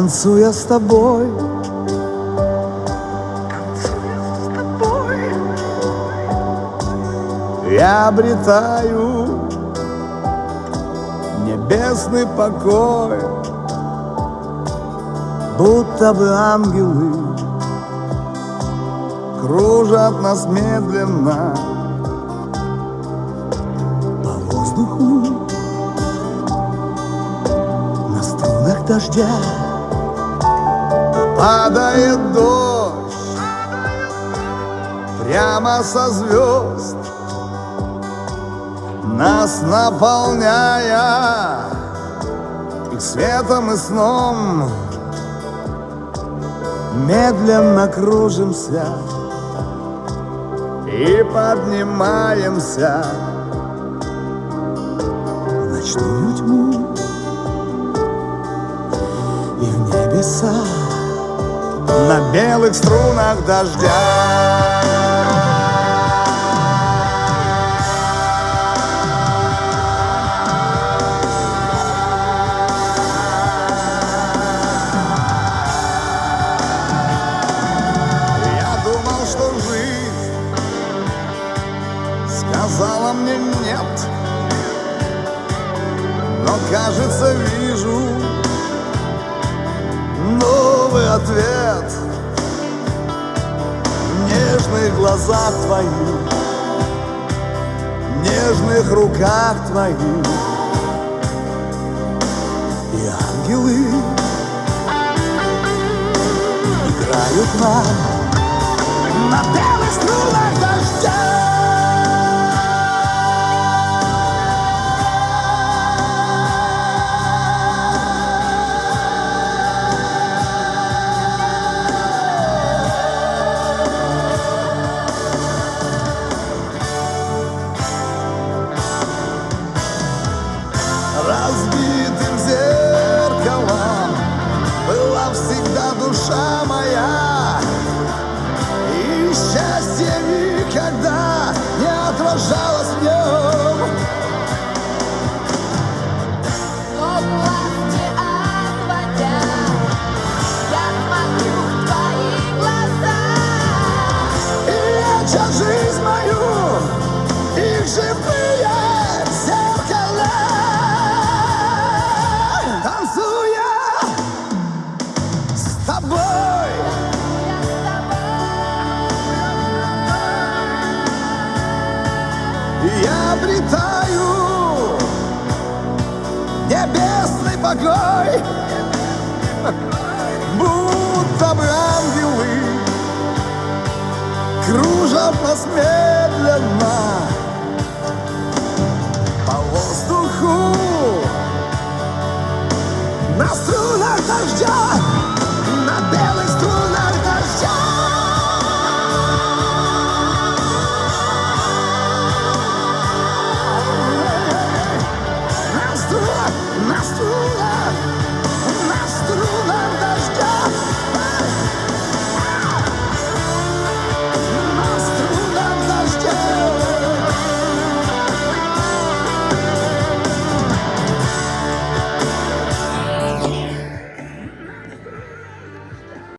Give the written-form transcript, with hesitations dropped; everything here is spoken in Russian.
Танцуя с тобой, я обретаю небесный покой, будто бы ангелы кружат нас медленно по воздуху на струнах дождя. Падает дождь прямо со звезд, нас наполняя их светом и сном. Медленно кружимся и поднимаемся в ночную тьму и в небеса на белых струнах дождя. Сказала мне нет, но кажется вижу новый ответ в нежных глазах твоих, в нежных руках твоих. И ангелы играют нам на белых струнах дождя. Разбитым зеркалом была всегда душа моя, и счастье никогда не отражалось в нем. Но власти отводя, я смотрю в твои глаза, И лечат жизнь мою их живые зеркала. Танцуя с тобой, я обретаю небесный покой, будто бы ангелы кружат нас медленно по воздуху на струнах дождя.